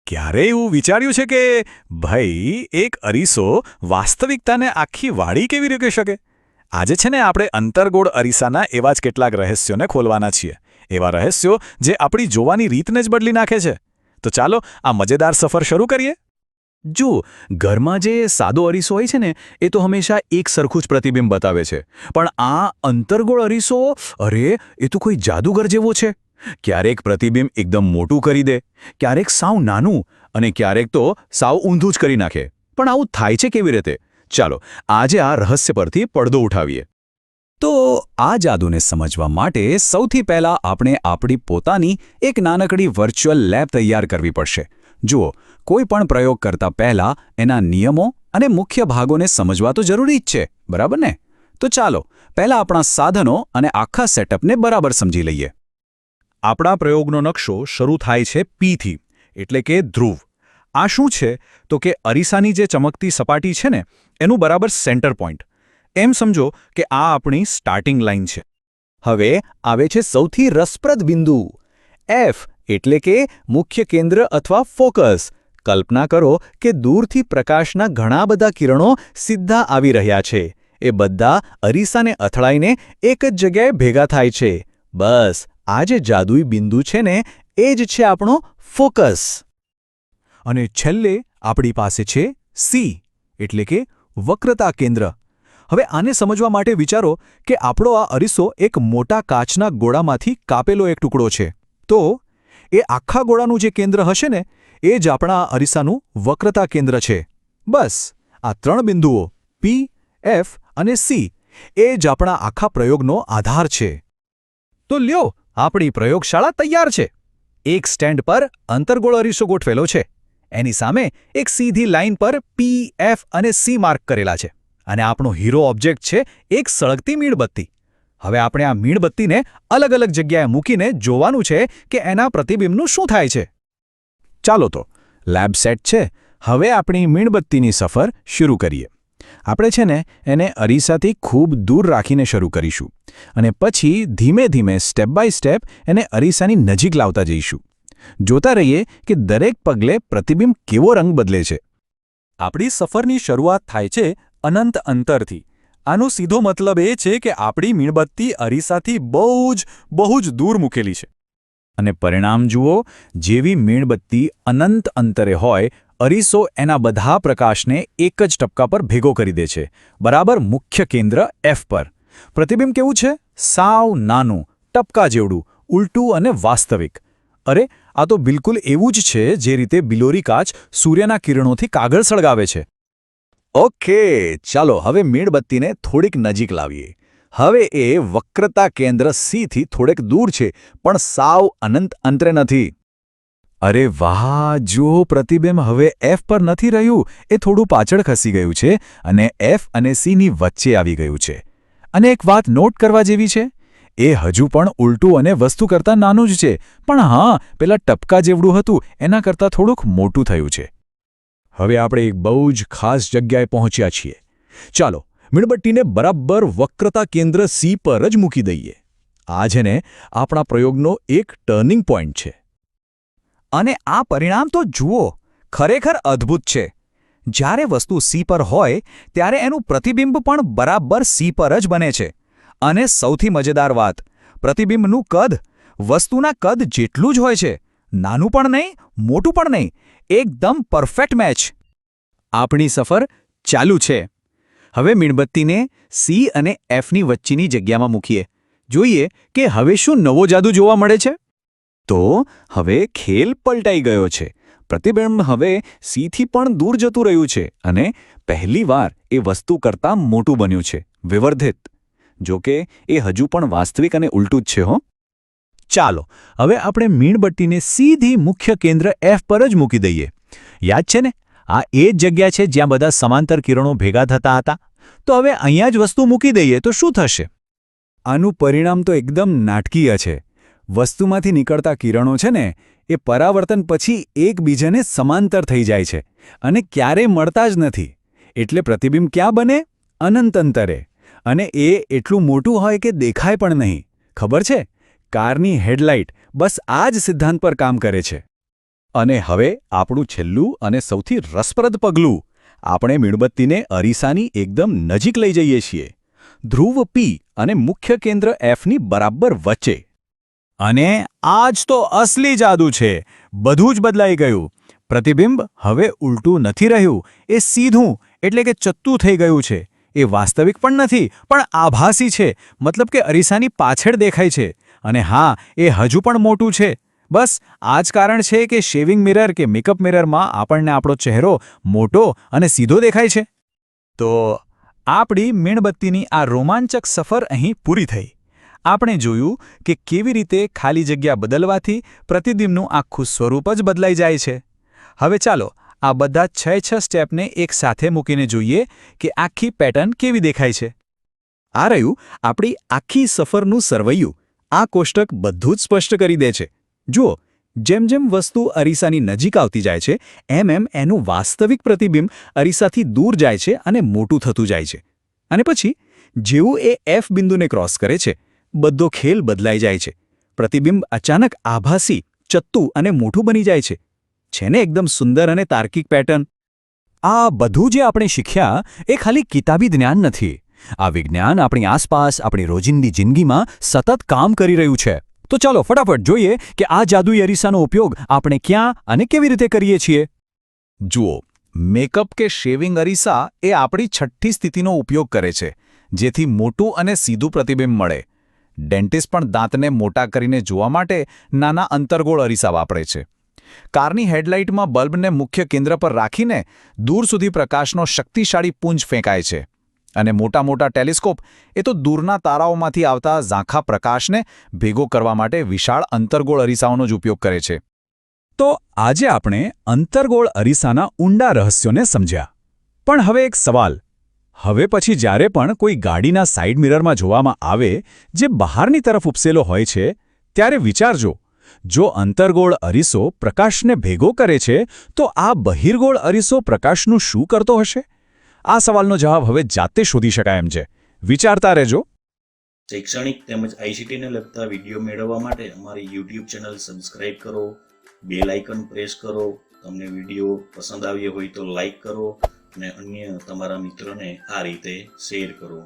ક્યારેય એવું વિચાર્યું છે કે ભાઈ એક અરીસો વાસ્તવિકતાને આખી વાળી કેવી રીતે શકે? આજે છે ને આપણે અંતર્ગોળ અરીસાના એવા જ કેટલાક રહસ્યોને ખોલવાના છીએ. એવા રહસ્યો જે આપણી જોવાની રીતને જ બદલી નાખે છે. તો ચાલો આ મજેદાર સફર શરૂ કરીએ. જો ઘરમાં જે સાદો અરીસો હોય છે ને એ તો હંમેશા એક સરખું જ પ્રતિબિંબ બતાવે છે, પણ આ અંતર્ગોળ અરીસો, અરે એ તો કોઈ જાદુગર જેવો છે. ક્યારેક પ્રતિબિંબ એકદમ મોટું કરી દે, ક્યારેક સાવ નાનું, અને ક્યારેક તો સાવ ઊંધું જ કરી નાખે. પણ આવું થાય છે કેવી રીતે? ચાલો આજે આ રહસ્ય પરથી પડદો ઉઠાવીએ. તો આ જાદુને સમજવા માટે સૌથી પહેલાં આપણે આપણી પોતાની એક નાનકડી વર્ચ્યુઅલ લેબ તૈયાર કરવી પડશે. જુઓ, કોઈ પણ પ્રયોગ કરતા પહેલાં એના નિયમો અને મુખ્ય ભાગોને સમજવા તો જરૂરી જ છે, બરાબર ને? તો ચાલો પહેલાં આપણા સાધનો અને આખા સેટઅપને બરાબર સમજી લઈએ. આપણા પ્રયોગનો નકશો શરૂ થાય છે પીથી, એટલે કે ધ્રુવ. આ શું છે તો કે અરીસાની જે ચમકતી સપાટી છે ને એનું બરાબર સેન્ટર પોઈન્ટ. એમ સમજો કે આ આપણી સ્ટાર્ટિંગ લાઇન છે. હવે આવે છે સૌથી રસપ્રદ બિંદુ, એફ, એટલે કે મુખ્ય કેન્દ્ર અથવા ફોકસ. કલ્પના કરો કે દૂરથી પ્રકાશના ઘણા બધા કિરણો સીધા આવી રહ્યા છે. એ બધા અરીસાને અથડાઈને એક જ જગ્યાએ ભેગા થાય છે. બસ આ જે જાદુઈ બિંદુ છે ને એ જ છે આપણો ફોકસ. અને છેલ્લે આપણી પાસે છે સી, એટલે કે વક્રતા કેન્દ્ર. હવે આને સમજવા માટે વિચારો કે આપણો આ અરીસો એક મોટા કાચના ગોળામાંથી કાપેલો એક ટુકડો છે. તો એ આખા ગોળાનું જે કેન્દ્ર હશે ને એ જ આપણા અરીસાનું વક્રતા કેન્દ્ર છે. બસ આ ત્રણ બિંદુઓ પી, એફ અને સી એ જ આપણા આખા પ્રયોગનો આધાર છે. તો લ્યો, આપણી પ્રયોગશાળા તૈયાર છે. એક સ્ટેન્ડ પર અંતર્ગોળ અરીસો ગોઠવેલો છે. એની સામે એક સીધી લાઇન પર પી, એફ અને સી માર્ક કરેલા છે. અને આપણો હીરો ઓબ્જેક્ટ છે એક સળગતી મીણબત્તી. હવે આપણે આ મીણબત્તીને અલગ અલગ જગ્યાએ મૂકીને જોવાનું છે કે એના પ્રતિબિંબનું શું થાય છે. ચાલો તો લેબ સેટ છે. હવે આપણી મીણબત્તીની સફર શરૂ કરીએ. આપણે છે ને એને અરીસાથી ખૂબ દૂર રાખીને શરૂ કરીશું અને પછી ધીમે ધીમે સ્ટેપ બાય સ્ટેપ એને અરીસાની નજીક લાવતા જઈશું. જોતા રહીએ કે દરેક પગલે પ્રતિબિંબ કેવો રંગ બદલે છે. આપણી સફરની શરૂઆત થાય છે અનંત અંતરથી. આનો સીધો મતલબ એ છે કે આપણી મીણબત્તી અરીસાથી બહુ જ દૂર મૂકેલી છે. અને પરિણામ જુઓ, જેવી મીણબત્તી અનંત અંતરે હોય, અરીસો એના બધા પ્રકાશને એક જ ટપકા પર ભેગો કરી દે છે, બરાબર મુખ્ય કેન્દ્ર એફ પર. પ્રતિબિંબ કેવું છે? સાવ નાનું, ટપકા જેવડું, ઉલટું અને વાસ્તવિક. અરે આ તો બિલકુલ એવું જ છે જે રીતે બિલોરી કાચ સૂર્યના કિરણોથી કાગળ સળગાવે છે. ઓકે, ચાલો હવે મીણબત્તીને થોડીક નજીક લાવીએ. હવે એ વક્રતા કેન્દ્ર સીથી થોડેક દૂર છે, પણ સાવ અનંત અંતરે નથી. અરે વાહ, જુઓ, પ્રતિબિંબ હવે એફ પર નથી રહ્યું, એ થોડું પાછળ ખસી ગયું છે અને એફ અને સીની વચ્ચે આવી ગયું છે. અને એક વાત નોટ કરવા જેવી છે, એ હજુ પણ ઉલટું અને વસ્તુ કરતાં નાનું જ છે, પણ હા, પેલા ટપકા જેવડું હતું એના કરતાં થોડુંક મોટું થયું છે. હવે આપણે એક બહુ જ ખાસ જગ્યાએ પહોંચ્યા છીએ. ચાલો મીણબત્તીને બરાબર વક્રતા કેન્દ્ર સી પર જ મૂકી દઈએ. આ છે ને આપણા પ્રયોગનો એક ટર્નિંગ પોઈન્ટ છે. અને આ પરિણામ તો જુઓ, ખરેખર અદ્ભુત છે. જ્યારે વસ્તુ સી પર હોય ત્યારે એનું પ્રતિબિંબ પણ બરાબર સી પર જ બને છે. અને સૌથી મજેદાર વાત, પ્રતિબિંબનું કદ વસ્તુના કદ જેટલું જ હોય છે. નાનું પણ નહીં, મોટું પણ નહીં, એકદમ પરફેક્ટ મેચ. આપણી સફર ચાલુ છે. હવે મીણબત્તીને સી અને એફની વચ્ચેની જગ્યામાં મૂકીએ. જોઈએ કે હવે શું નવો જાદુ જોવા મળે છે. તો હવે ખેલ પલટાઈ ગયો છે. પ્રતિબિંબ હવે સીથી પણ દૂર જતું રહ્યું છે અને પહેલીવાર એ વસ્તુ કરતાં મોટું બન્યું છે, વિવર્ધિત. જો કે એ હજુ પણ વાસ્તવિક અને ઉલટું જ છે હો. ચાલો હવે આપણે મીણબત્તીને સીધી મુખ્ય કેન્દ્ર એફ પર જ મૂકી દઈએ. યાદ છે ને, આ એ જ જગ્યા છે જ્યાં બધા સમાંતર કિરણો ભેગા થતા હતા. તો હવે અહીંયા જ વસ્તુ મૂકી દઈએ તો શું થશે? આનું પરિણામ તો એકદમ નાટકીય છે. વસ્તુમાંથી નીકળતા કિરણો છે ને એ પરાવર્તન પછી એકબીજાને સમાંતર થઈ જાય છે અને ક્યારેય મળતા જ નથી. એટલે પ્રતિબિંબ ક્યાં બને? અનંત અંતરે. અને એ એટલું મોટું હોય કે દેખાય પણ નહીં. ખબર છે, કારની હેડલાઇટ બસ આ જ સિદ્ધાંત પર કામ કરે છે. અને હવે આપણું છેલ્લું અને સૌથી રસપ્રદ પગલું. આપણે મીણબત્તીને અરીસાની એકદમ નજીક લઈ જઈએ છીએ. ધ્રુવ પી અને મુખ્ય કેન્દ્ર એફની બરાબર વચ્ચે. અને આ જ તો અસલી જાદુ છે. બધું જ બદલાઈ ગયું. પ્રતિબિંબ હવે ઉલટું નથી રહ્યું, એ સીધું એટલે કે ચત્તું થઈ ગયું છે. એ વાસ્તવિક પણ નથી, પણ આભાસી છે. મતલબ કે અરીસાની પાછળ દેખાય છે. અને હા, એ હજુ પણ મોટું છે. બસ આ જ કારણ છે કે શેવિંગ મિરર કે મેકઅપ મિરરમાં આપણને આપણો ચહેરો મોટો અને સીધો દેખાય છે. તો આપણી મીણબત્તીની આ રોમાંચક સફર અહીં પૂરી થઈ. આપણે જોયું કે કેવી રીતે ખાલી જગ્યા બદલવાથી પ્રતિબિંબનું આખું સ્વરૂપ જ બદલાઈ જાય છે. હવે ચાલો આ બધા 6 સ્ટેપને એક સાથે મૂકીને જોઈએ કે આખી પેટર્ન કેવી દેખાય છે. આ રહ્યું આપણી આખી સફરનું સરવૈયું. આ કોષ્ટક બધું જ સ્પષ્ટ કરી દે છે. જુઓ, જેમ જેમ વસ્તુ અરીસાની નજીક આવતી જાય છે એમ એનું વાસ્તવિક પ્રતિબિંબ અરીસાથી દૂર જાય છે અને મોટું થતું જાય છે. અને પછી જેવું એ એફ બિંદુને ક્રોસ કરે છે, બધો ખેલ બદલાઈ જાય છે. પ્રતિબિંબ અચાનક આભાસી, ચત્તું અને મોટું બની જાય છે. છે ને એકદમ સુંદર અને તાર્કિક પેટર્ન? આ બધું જે આપણે શીખ્યા એ ખાલી કિતાબી જ્ઞાન નથી. આ વિજ્ઞાન આપણી આસપાસ, આપણી રોજિંદી જિંદગીમાં સતત કામ કરી રહ્યું છે. તો ચાલો ફટાફટ જોઈએ કે આ જાદુઈ અરીસાનો ઉપયોગ આપણે ક્યાં અને કેવી રીતે કરીએ છીએ. જુઓ, મેકઅપ કે શેવિંગ અરીસા એ આપણી છઠ્ઠી સ્થિતિનો ઉપયોગ કરે છે, જેથી મોટું અને સીધું પ્રતિબિંબ મળે. ડેન્ટિસ્ટ પણ દાંતને મોટા કરીને જોવા માટે નાના અંતર્ગોળ અરીસા વાપરે છે. કારની હેડલાઇટમાં બલ્બને મુખ્ય કેન્દ્ર પર રાખીને દૂર સુધી પ્રકાશનો શક્તિશાળી પુંજ ફેંકાય છે. અને મોટા મોટા ટેલિસ્કોપ એ તો દૂરના તારાઓમાંથી આવતા ઝાંખા પ્રકાશને ભેગો કરવા માટે વિશાળ અંતર્ગોળ અરીસાઓનો જ ઉપયોગ કરે છે. તો આજે આપણે અંતર્ગોળ અરીસાના ઊંડા રહસ્યોને સમજ્યા. પણ હવે એક સવાલ. હવે પછી જ્યારે પણ કોઈ ગાડીના સાઇડ મિરરમાં જોવામાં આવે જે બહારની તરફ ઉપસેલો હોય છે, ત્યારે વિચારજો, જો અંતર્ગોળ અરીસો પ્રકાશને ભેગો કરે છે તો આ બહિર્ગોળ અરીસો પ્રકાશનું શું કરતો હશે? આ સવાલનો જવાબ હવે જાતે શોધી શકાય એમ છે. વિચારતા રહેજો. શૈક્ષણિક તેમજ આઈસીટીને લગતા વિડીયો મેળવવા માટે અમારી યુટ્યુબ ચેનલ સબસ્ક્રાઇબ કરો, બેલ આઇકન પ્રેસ કરો. તમને વિડીયો પસંદ આવ્યો હોય તો લાઈક કરો અને અન્ય તમારા મિત્રોને આ રીતે શેર કરો.